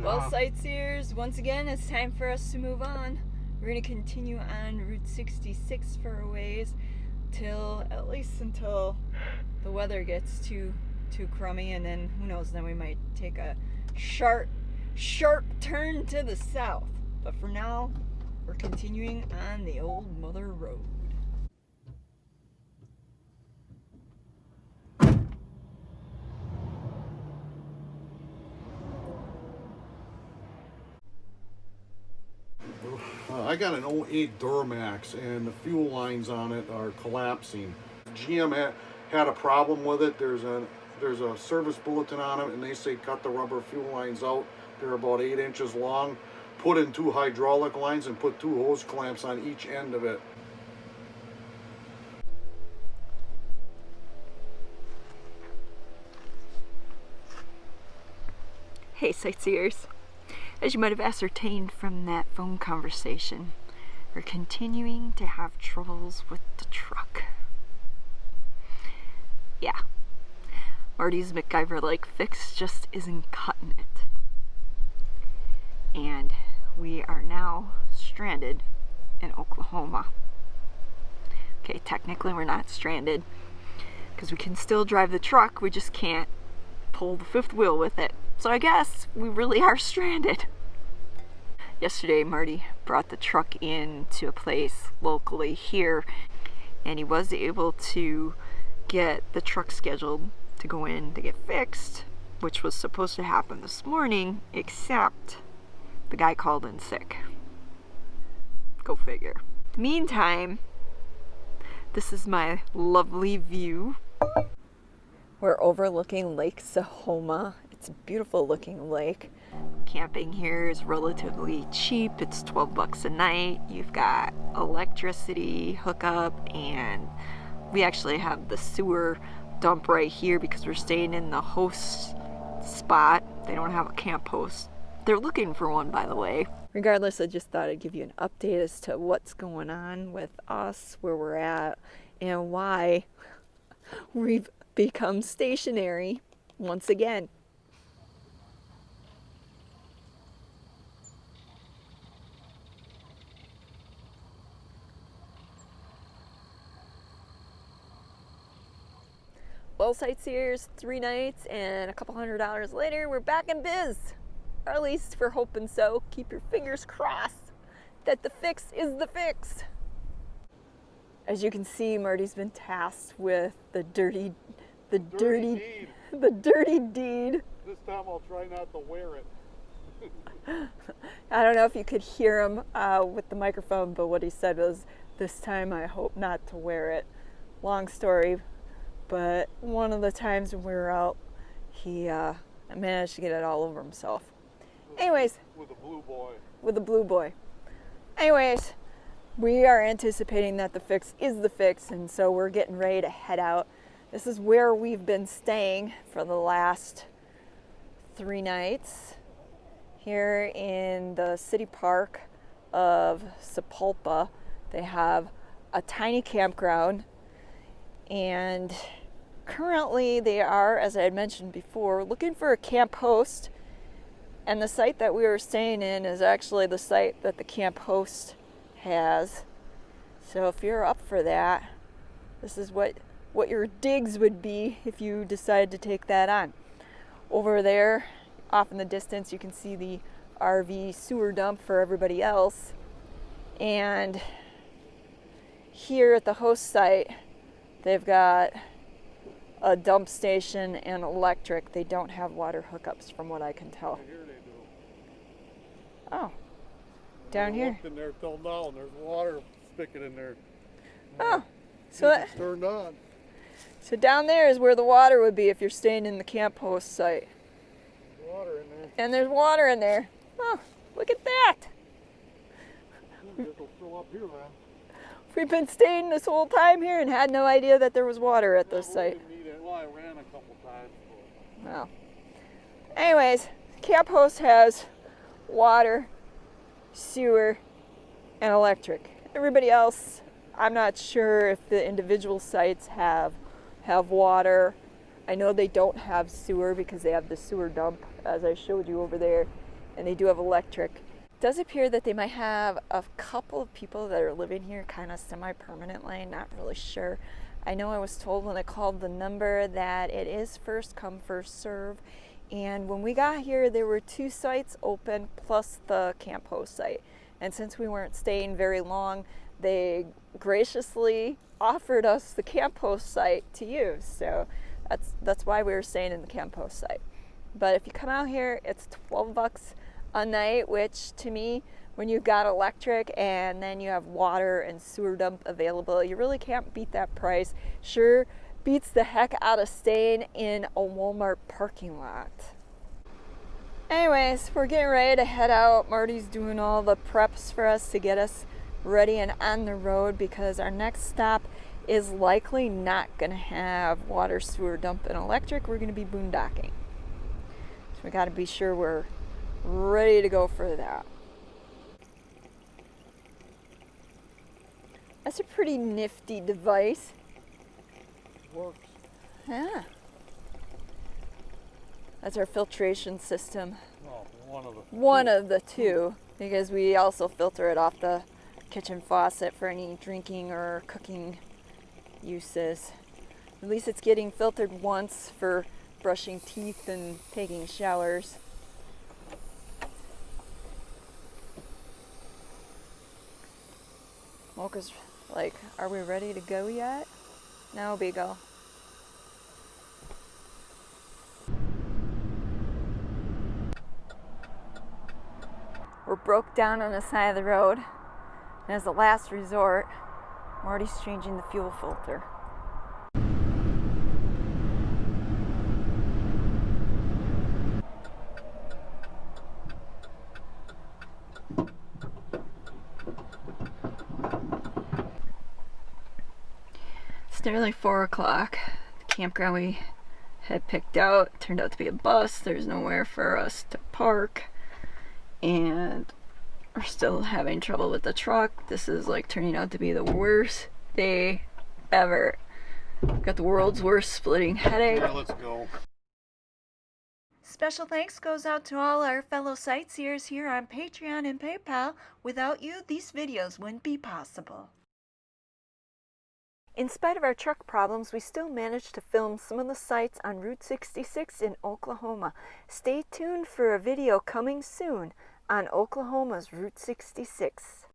Well, sightseers, once again, it's time for us to move on. We're going to continue on Route 66 for a ways at least until the weather gets too crummy, and then who knows, then we might take a sharp turn to the south. But for now, we're continuing on the old Mother Road. I got an 08 Duramax and the fuel lines on it are collapsing. GM had a problem with it. There's a service bulletin on it and they say cut the rubber fuel lines out. They're about 8 inches long. Put in 2 hydraulic lines and put 2 hose clamps on each end of it. Hey sightseers, as you might have ascertained from that phone conversation, we're continuing to have troubles with the truck. Yeah, Marty's MacGyver-like fix just isn't cutting it. And we are now stranded in Oklahoma. Okay, technically we're not stranded because we can still drive the truck, we just can't pull the fifth wheel with it. So I guess we really are stranded. Yesterday, Marty brought the truck in to a place locally here, and he was able to get the truck scheduled to go in to get fixed, which was supposed to happen this morning, except the guy called in sick. Go figure. Meantime, this is my lovely view. We're overlooking Lake Sahoma. It's a beautiful looking lake. Camping here is relatively cheap. It's $12 a night. You've got electricity hookup, and we actually have the sewer dump right here because we're staying in the host spot. They don't have a camp host. They're looking for one, by the way. Regardless, I just thought I'd give you an update as to what's going on with us, where we're at, and why we've become stationary once again. Well, sightseers, 3 nights and a couple $100 later, we're back in biz. Or at least we're hoping so. Keep your fingers crossed that the fix is the fix. As you can see, Marty's been tasked with the dirty deed. This time I'll try not to wear it. I don't know if you could hear him with the microphone, but what he said was, this time I hope not to wear it. Long story. But one of the times when we were out, he managed to get it all over himself. Anyways. With a blue boy. With a blue boy. Anyways, we are anticipating that the fix is the fix, and so we're getting ready to head out. This is where we've been staying for the last 3 nights. Here in the city park of Sapulpa, they have a tiny campground, and currently they are, as I had mentioned before, looking for a camp host, and the site that we were staying in is actually the site that the camp host has. So if you're up for that, this is what your digs would be if you decide to take that on. Over there, off in the distance, you can see the RV sewer dump for everybody else, and here at the host site, they've got a dump station and electric. They don't have water hookups from what I can tell. Here they do. Oh, down here. In there till now, and there's water spigot in there. Oh, so it's turned on. So down there is where the water would be if you're staying in the camp host site. Water in there. And there's water in there. Oh, look at that. It'll fill up here, man. We've been staying this whole time here and had no idea that there was water at this site. Well, I ran a couple times. Wow. Anyways, camp host has water, sewer, and electric. Everybody else, I'm not sure if the individual sites have water. I know they don't have sewer because they have the sewer dump, as I showed you over there. and they do have electric. It does appear that they might have a couple of people that are living here kind of semi-permanently, not really sure. I know I was told when I called the number that it is first come, first serve. And when we got here, there were 2 sites open plus the camp host site. And since we weren't staying very long, they graciously offered us the camp host site to use. So that's why we were staying in the camp host site. But if you come out here, it's $12 a night, which to me, when you've got electric and then you have water and sewer dump available, you really can't beat that price. Sure beats the heck out of staying in a Walmart parking lot. Anyways, we're getting ready to head out. Marty's doing all the preps for us to get us ready and on the road, because our next stop is likely not going to have water, sewer dump, and electric. We're going to be boondocking. So we got to be sure we're ready to go for that. That's a pretty nifty device. Works. Yeah. That's our filtration system. Oh, one of the two, because we also filter it off the kitchen faucet for any drinking or cooking uses. At least it's getting filtered once for brushing teeth and taking showers. Mocha's like, are we ready to go yet? No, Beagle. We're broke down on the side of the road, and as a last resort, Marty's changing the fuel filter. It's nearly 4 o'clock. The campground we had picked out turned out to be a bus. There's nowhere for us to park, and we're still having trouble with the truck. This is like turning out to be the worst day ever. Got the world's worst splitting headache. Yeah, let's go. Special thanks goes out to all our fellow sightseers here on Patreon and PayPal. Without you, these videos wouldn't be possible. In spite of our truck problems, we still managed to film some of the sights on Route 66 in Oklahoma. Stay tuned for a video coming soon on Oklahoma's Route 66.